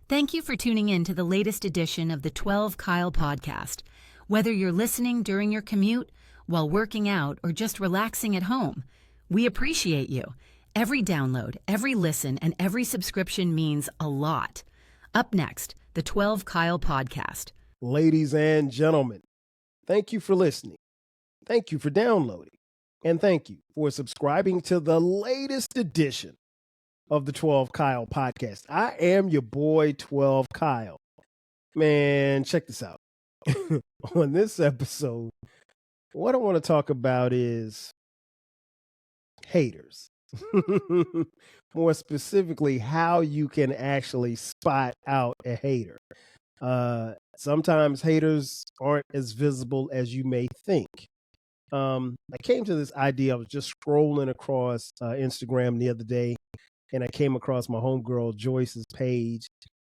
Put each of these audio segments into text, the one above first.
Thank you for tuning in to the latest edition of the 12 Kyle podcast. Whether you're listening during your commute, while working out, or just relaxing at home, we appreciate you. Every download, every listen, and every subscription means a lot. Up next, the 12 Kyle podcast. Ladies and gentlemen, thank you for listening. Thank you for downloading. And thank you for subscribing to the latest edition of the 12 Kyle podcast. I am your boy, 12 Kyle. Man, check this out. On this episode, what I want to talk about is haters. More specifically, how you can actually spot out a hater. Sometimes haters aren't as visible as you may think. I came to this idea. I was just scrolling across Instagram the other day, and I came across my homegirl Joyce's page,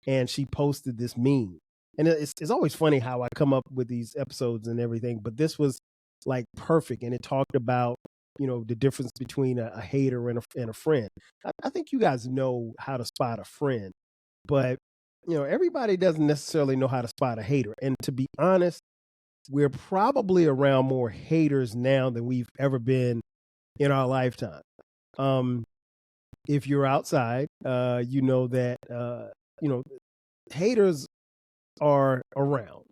and she posted this meme. And it's always funny how I come up with these episodes and everything, but this was like perfect, and it talked about, you know, the difference between a hater and a friend. I think you guys know how to spot a friend, but you know, everybody doesn't necessarily know how to spot a hater. And to be honest, we're probably around more haters now than we've ever been in our lifetime. If you're outside, you know that, haters are around.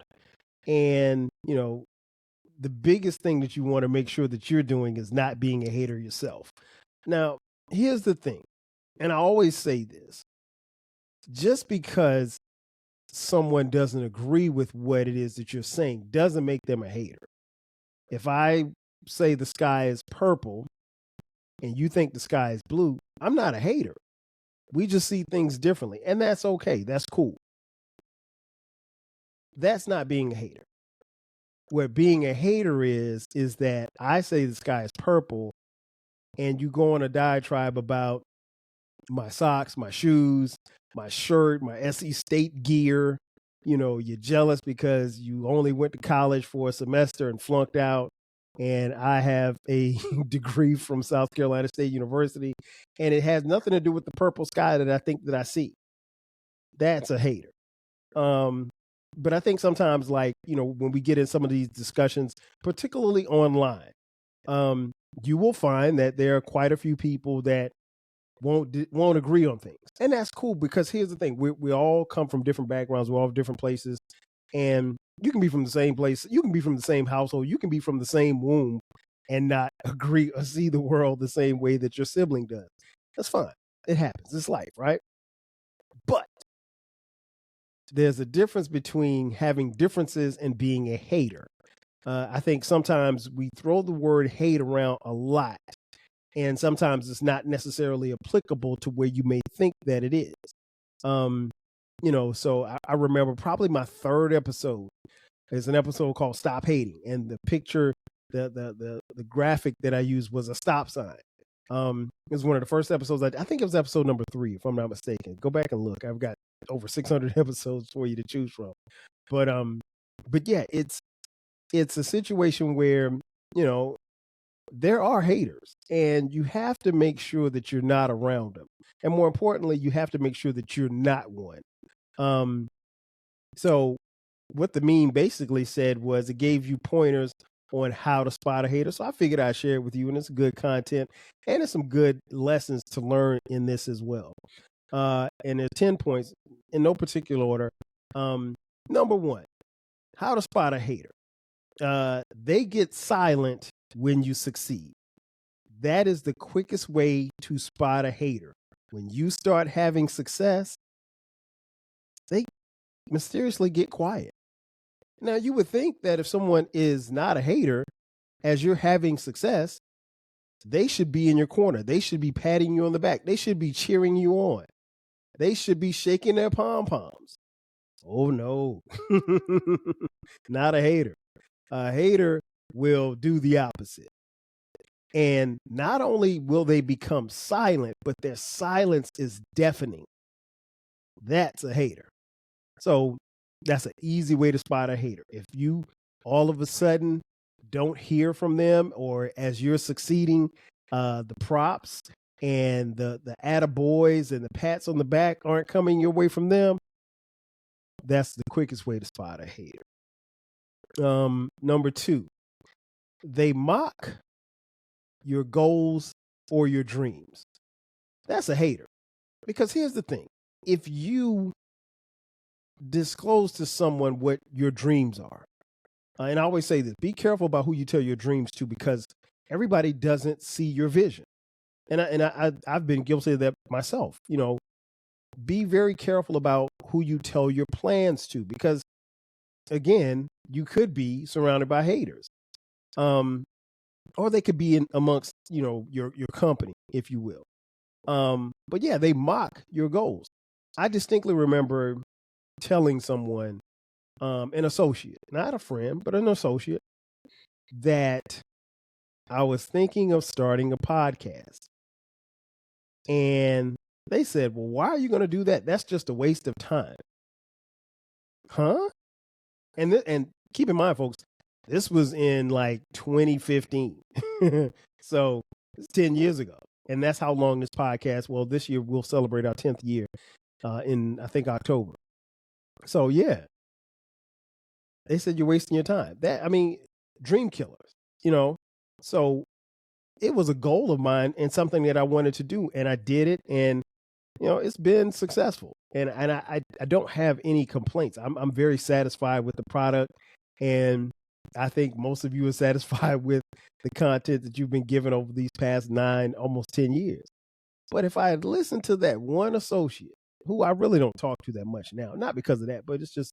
And, you know, the biggest thing that you want to make sure that you're doing is not being a hater yourself. Now, here's the thing, and I always say this, just because someone doesn't agree with what it is that you're saying doesn't make them a hater. If I say the sky is purple and you think the sky is blue, I'm not a hater. We just see things differently, and that's okay. That's cool. That's not being a hater. What being a hater is that I say the sky is purple and you go on a diatribe about my socks, my shoes, my shirt, my SE State gear. You know, you're jealous because you only went to college for a semester and flunked out. And I have a degree from South Carolina State University, and it has nothing to do with the purple sky that I think that I see. That's a hater. But I think sometimes, like, you know, when we get in some of these discussions, particularly online, you will find that there are quite a few people that won't agree on things. And that's cool, because here's the thing. We all come from different backgrounds. We're all from different places. And you can be from the same place. You can be from the same household. You can be from the same womb and not agree or see the world the same way that your sibling does. That's fine. It happens. It's life, right? But there's a difference between having differences and being a hater. I think sometimes we throw the word hate around a lot, and sometimes it's not necessarily applicable to where you may think that it is. You know, so I remember probably my third episode is an episode called Stop Hating. And the picture, the graphic that I used was a stop sign. It was one of the first episodes. I think it was episode number 3, if I'm not mistaken. Go back and look. I've got over 600 episodes for you to choose from. But yeah, it's a situation where, you know, there are haters, and you have to make sure that you're not around them. And more importantly, you have to make sure that you're not one. So what the meme basically said was it gave you pointers on how to spot a hater. So I figured I'd share it with you, and it's good content, and it's some good lessons to learn in this as well. And there's 10 points in no particular order. Number 1, how to spot a hater. They get silent when you succeed. That is the quickest way to spot a hater. When you start having success, they mysteriously get quiet. Now, you would think that if someone is not a hater, as you're having success, they should be in your corner. They should be patting you on the back. They should be cheering you on. They should be shaking their pom-poms. Oh, no. Not a hater. A hater will do the opposite. And not only will they become silent, but their silence is deafening. That's a hater. So that's an easy way to spot a hater. If you all of a sudden don't hear from them, or as you're succeeding, the props and the attaboys and the pats on the back aren't coming your way from them, That's the quickest way to spot a hater. Number 2, they mock your goals or your dreams. That's a hater. Because here's the thing. If you disclose to someone what your dreams are, and I always say this, be careful about who you tell your dreams to, because everybody doesn't see your vision. And I've been guilty of that myself. Be very careful about who you tell your plans to, because again, you could be surrounded by haters. Or they could be in amongst, your company, if you will. But yeah, they mock your goals. I distinctly remember telling someone, an associate, not a friend, but an associate, that I was thinking of starting a podcast. And they said, well, why are you going to do that? That's just a waste of time. Huh? And keep in mind, folks, this was in like 2015. So it's 10 years ago. And that's how long this podcast, well, this year we'll celebrate our 10th year in, I think, October. So yeah, they said you're wasting your time. Dream killers, So it was a goal of mine and something that I wanted to do, and I did it, and it's been successful, and I don't have any complaints. I'm very satisfied with the product, and I think most of you are satisfied with the content that you've been given over these past 9, almost 10 years. But if I had listened to that one associate, who I really don't talk to that much now, not because of that, but it's just,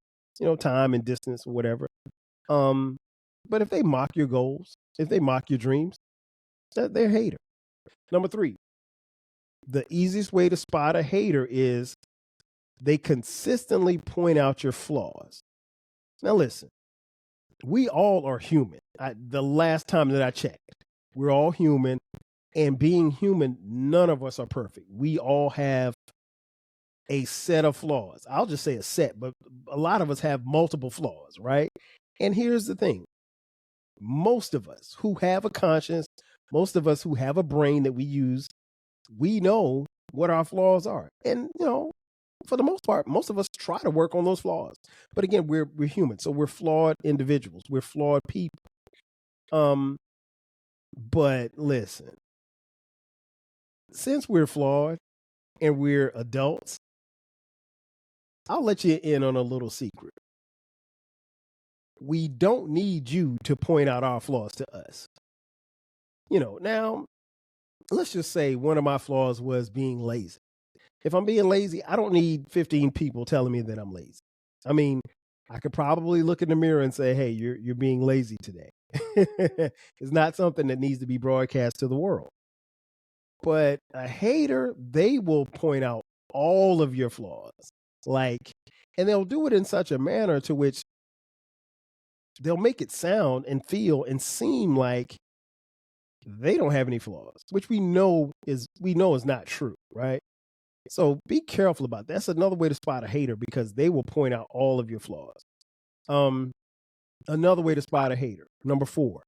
time and distance or whatever. But if they mock your goals, if they mock your dreams, they're a hater. Number 3, the easiest way to spot a hater is they consistently point out your flaws. Now listen, we all are human. The last time that I checked, we're all human, and being human, none of us are perfect. We all have a set of flaws. I'll just say a set, but a lot of us have multiple flaws, right? And here's the thing. Most of us who have a conscience, most of us who have a brain that we use, we know what our flaws are. And, for the most part, most of us try to work on those flaws. But again, we're human. So we're flawed individuals. We're flawed people. But listen, since we're flawed and we're adults, I'll let you in on a little secret. We don't need you to point out our flaws to us. Now, let's just say one of my flaws was being lazy. If I'm being lazy, I don't need 15 people telling me that I'm lazy. I could probably look in the mirror and say, hey, you're being lazy today. It's not something that needs to be broadcast to the world. But a hater, they will point out all of your flaws. And they'll do it in such a manner to which they'll make it sound and feel and seem like they don't have any flaws, which we know is not true, right? So be careful about that. That's another way to spot a hater, because they will point out all of your flaws. Another way to spot a hater, number 4,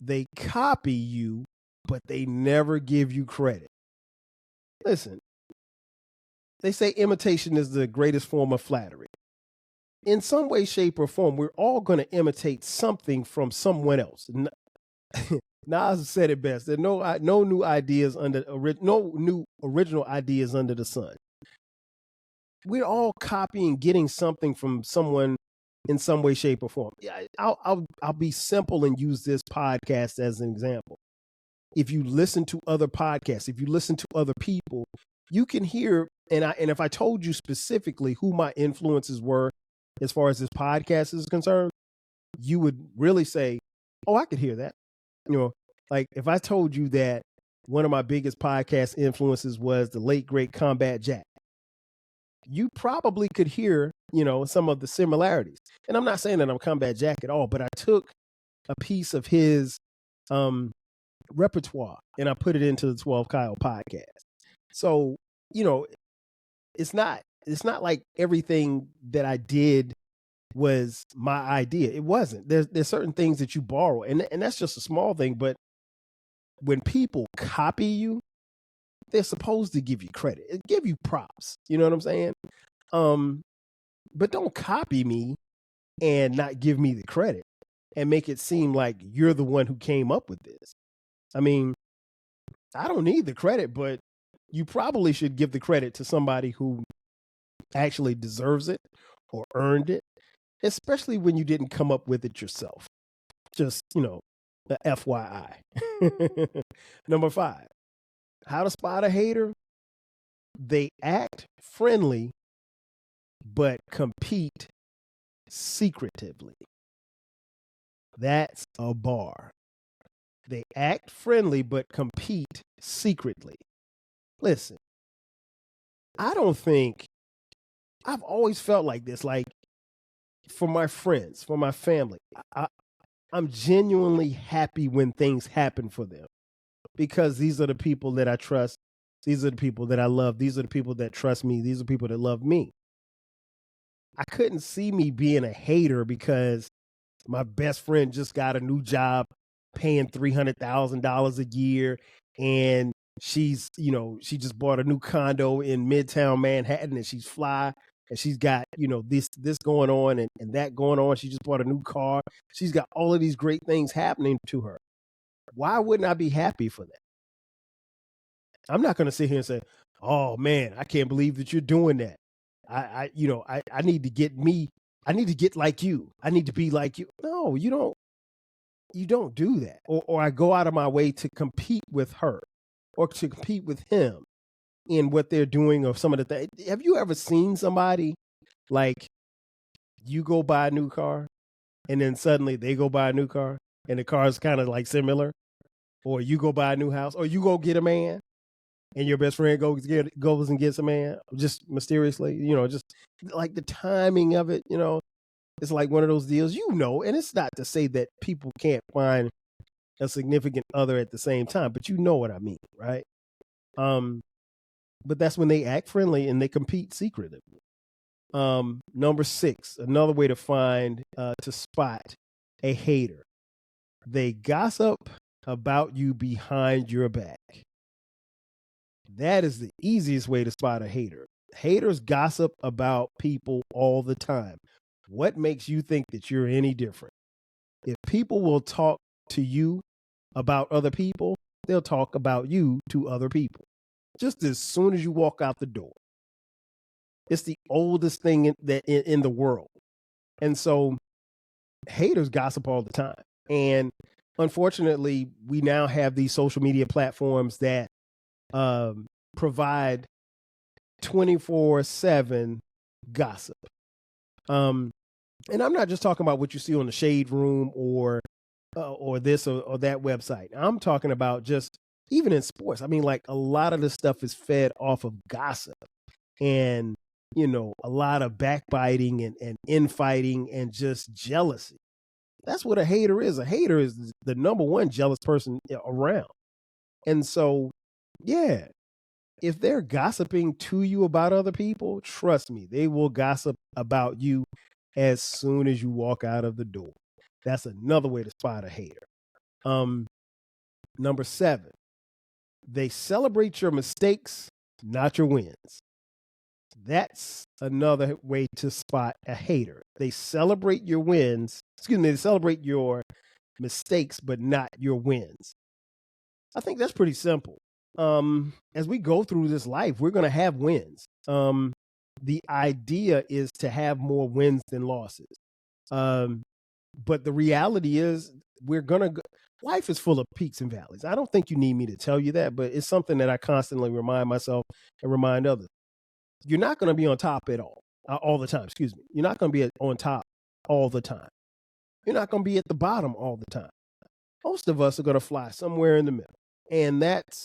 they copy you, but they never give you credit. Listen, they say imitation is the greatest form of flattery. In some way, shape, or form, we're all going to imitate something from someone else. Nas said it best. There are no new ideas no new original ideas under the sun. We're all copying, getting something from someone in some way, shape, or form. I'll be simple and use this podcast as an example. If you listen to other podcasts, if you listen to other people, you can hear. And if I told you specifically who my influences were as far as this podcast is concerned, you would really say, "Oh, I could hear that." Like if I told you that one of my biggest podcast influences was the late great Combat Jack, you probably could hear, some of the similarities. And I'm not saying that I'm Combat Jack at all, but I took a piece of his repertoire and I put it into the 12 Kyle podcast. So, it's not like everything that I did was my idea. It wasn't. There's certain things that you borrow, and that's just a small thing. But when people copy you, they're supposed to give you credit, give you props. You know what I'm saying? but don't copy me and not give me the credit and make it seem like you're the one who came up with this. I mean, I don't need the credit, but you probably should give the credit to somebody who actually deserves it or earned it, especially when you didn't come up with it yourself. Just, the FYI. Number 5, how to spot a hater. They act friendly, but compete secretively. That's a bar. They act friendly, but compete secretly. Listen, I've always felt like this, like for my friends, for my family, I'm genuinely happy when things happen for them because these are the people that I trust. These are the people that I love. These are the people that trust me. These are people that love me. I couldn't see me being a hater because my best friend just got a new job paying $300,000 a year. And she just bought a new condo in Midtown Manhattan and she's fly. And she's got, this going on and that going on. She just bought a new car. She's got all of these great things happening to her. Why wouldn't I be happy for that? I'm not going to sit here and say, oh man, I can't believe that you're doing that. I need to get like you. I need to be like you. No, you don't do that. Or I go out of my way to compete with her or to compete with him in what they're doing or some of the things. Have you ever seen somebody like you go buy a new car and then suddenly they go buy a new car and the car is kind of like similar? Or you go buy a new house or you go get a man and your best friend goes and gets a man just mysteriously, just like the timing of it, it's like one of those deals, and it's not to say that people can't find a significant other at the same time, but you know what I mean, right? But that's when they act friendly and they compete secretively. Number 6, another way to spot a hater. They gossip about you behind your back. That is the easiest way to spot a hater. Haters gossip about people all the time. What makes you think that you're any different? If people will talk to you about other people, they'll talk about you to other people. Just as soon as you walk out the door. It's the oldest thing in the world. And so haters gossip all the time. And unfortunately, we now have these social media platforms that provide 24/7 gossip. And I'm not just talking about what you see on the Shade Room or this or that website. I'm talking about just even in sports. I mean, like a lot of this stuff is fed off of gossip and, a lot of backbiting and infighting and just jealousy. That's what a hater is. A hater is the number one jealous person around. And so, yeah, if they're gossiping to you about other people, trust me, they will gossip about you as soon as you walk out of the door. That's another way to spot a hater. Number 7, they celebrate your mistakes, not your wins. That's another way to spot a hater. They celebrate your wins. They celebrate your mistakes, but not your wins. I think that's pretty simple. As we go through this life, we're going to have wins. The idea is to have more wins than losses. But the reality is life is full of peaks and valleys. I don't think you need me to tell you that, but it's something that I constantly remind myself and remind others. You're not going to be on top all the time. Excuse me. You're not going to be on top all the time. You're not going to be at the bottom all the time. Most of us are going to fly somewhere in the middle. And that's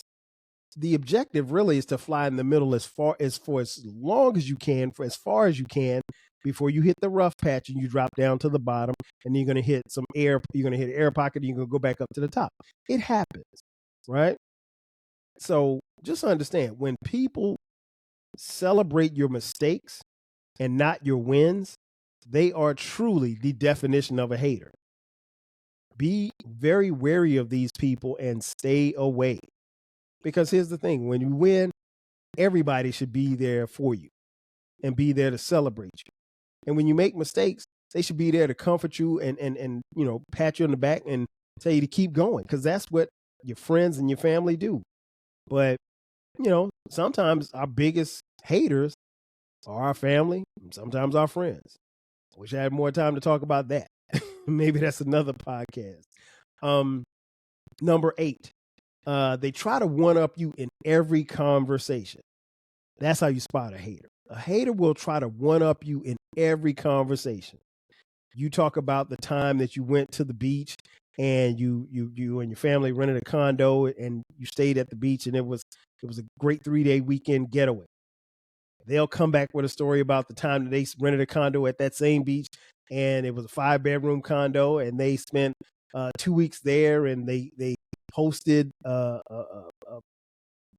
the objective really is to fly in the middle for as long as you can, for as far as you can, before you hit the rough patch and you drop down to the bottom, and then you're going to hit some air. You're going to hit an air pocket, and you're going to go back up to the top. It happens, right? So just understand, when people celebrate your mistakes and not your wins, they are truly the definition of a hater. Be very wary of these people and stay away. Because here's the thing, when you win, everybody should be there for you and be there to celebrate you. And when you make mistakes, they should be there to comfort you and pat you on the back and tell you to keep going, because that's what your friends and your family do. But sometimes our biggest haters are our family, sometimes our friends. Wish I had more time to talk about that. Maybe that's another podcast. Number 8, they try to one up you in every conversation. That's how you spot a hater. A hater will try to one up you in every conversation. You talk about the time that you went to the beach and you and your family rented a condo and you stayed at the beach, and it was a great 3-day weekend getaway. They'll come back with a story about the time that they rented a condo at that same beach, and it was a 5-bedroom condo, and they spent 2 weeks there, and they hosted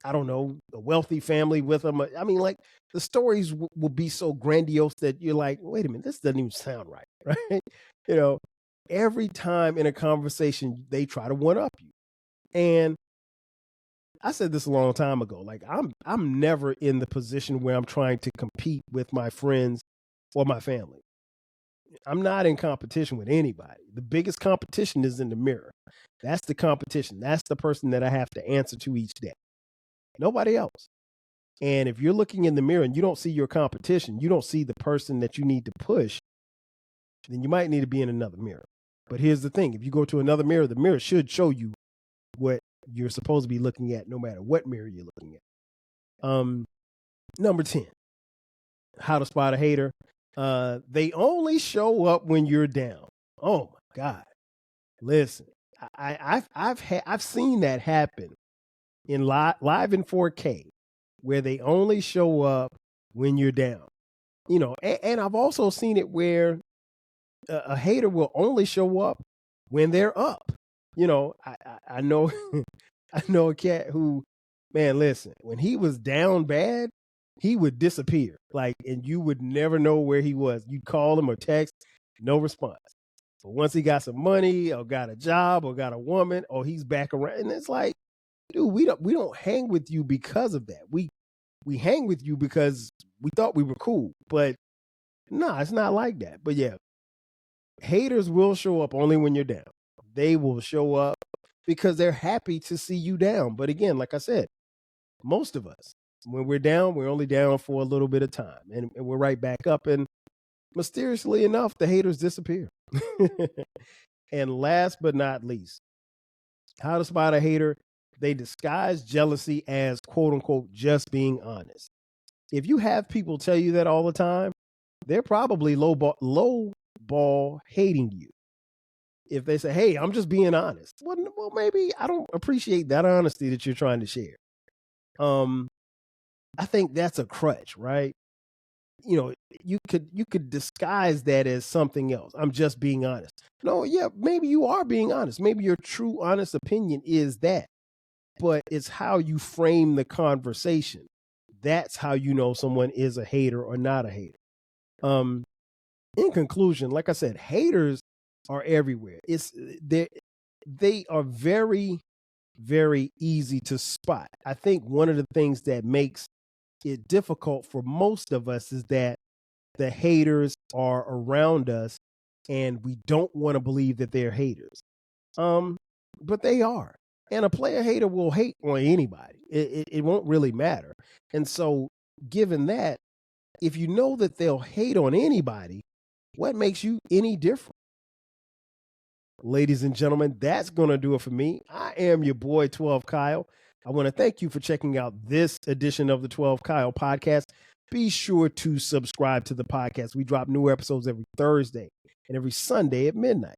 I don't know, a wealthy family with them. I mean, like, the stories will be so grandiose that you're like, wait a minute, this doesn't even sound right, right? Every time in a conversation, they try to one up you. And I said this a long time ago, like, I'm never in the position where I'm trying to compete with my friends or my family. I'm not in competition with anybody. The biggest competition is in the mirror. That's the competition. That's the person that I have to answer to each day. Nobody else. And if you're looking in the mirror and you don't see your competition, you don't see the person that you need to push, then you might need to be in another mirror. But here's the thing. If you go to another mirror, the mirror should show you what you're supposed to be looking at, no matter what mirror you're looking at. Number 10, how to spot a hater. They only show up when you're down. Oh my God. Listen, I've seen that happen in live in 4K, where they only show up when you're down. And I've also seen it where a hater will only show up when they're up. I know I know a cat who, man, listen, when he was down bad, he would disappear. Like, and you would never know where he was. You'd call him or text, no response. But once he got some money or got a job or got a woman, or he's back around, and it's like, dude, we don't hang with you because of that. We hang with you because we thought we were cool. But no, it's not like that. But yeah, haters will show up only when you're down. They will show up because they're happy to see you down. But again, like I said, most of us, when we're down, we're only down for a little bit of time, and we're right back up. And mysteriously enough, the haters disappear. And last but not least, how to spot a hater. They disguise jealousy as, quote unquote, just being honest. If you have people tell you that all the time, they're probably low ball hating you. If they say, hey, I'm just being honest, well, maybe I don't appreciate that honesty that you're trying to share. I think that's a crutch, right? You could disguise that as something else. I'm just being honest. No, yeah, maybe you are being honest. Maybe your true honest opinion is that. But it's how you frame the conversation. That's how you know someone is a hater or not a hater. In conclusion, like I said, haters are everywhere. They are very, very easy to spot. I think one of the things that makes it difficult for most of us is that the haters are around us and we don't want to believe that they're haters. But they are. And a player hater will hate on anybody. It won't really matter. And so, given that, if you know that they'll hate on anybody, what makes you any different? Ladies and gentlemen, that's going to do it for me. I am your boy, 12 Kyle. I want to thank you for checking out this edition of the 12 Kyle podcast. Be sure to subscribe to the podcast. We drop new episodes every Thursday and every Sunday at midnight.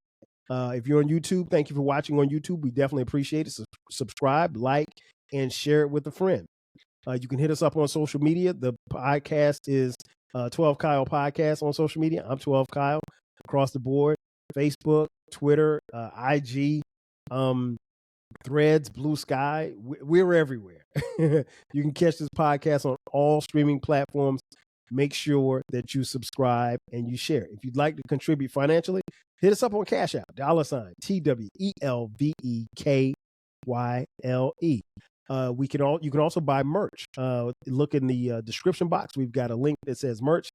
If you're on YouTube, thank you for watching on YouTube. We definitely appreciate it. Subscribe, like, and share it with a friend. You can hit us up on social media. The podcast is 12 Kyle Podcast on social media. I'm 12 Kyle across the board. Facebook, Twitter, IG, Threads, Blue Sky. We're everywhere. You can catch this podcast on all streaming platforms. Make sure that you subscribe and you share. If you'd like to contribute financially, hit us up on Cash App, $TWELVEKYLE. You can also buy merch. Look in the description box. We've got a link that says merch.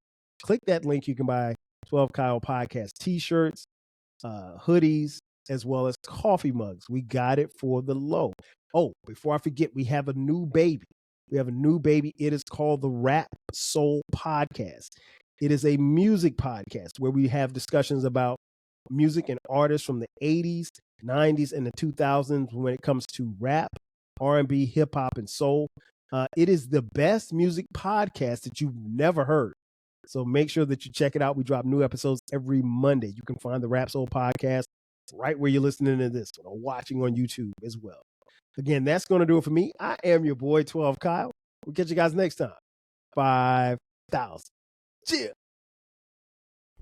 Click that link. You can buy 12 Kyle Podcast t-shirts, hoodies, as well as coffee mugs. We got it for the low. Oh, before I forget, we have a new baby. It is called the Rap Soul Podcast. It is a music podcast where we have discussions about music and artists from the 80s, 90s, and the 2000s when it comes to rap, R&B, hip-hop, and soul. It is the best music podcast that you've never heard. So make sure that you check it out. We drop new episodes every Monday. You can find the Rap Soul Podcast right where you're listening to this or watching on YouTube as well. Again, that's going to do it for me. I am your boy, 12 Kyle. We'll catch you guys next time. 5,000. Cheers.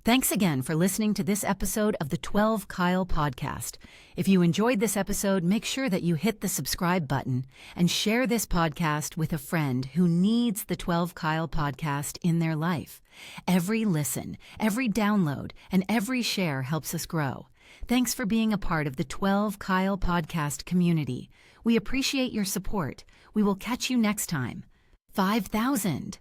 Thanks again for listening to this episode of the 12 Kyle Podcast. If you enjoyed this episode, make sure that you hit the subscribe button and share this podcast with a friend who needs the 12 Kyle Podcast in their life. Every listen, every download, and every share helps us grow. Thanks for being a part of the 12 Kyle Podcast community. We appreciate your support. We will catch you next time. 5,000.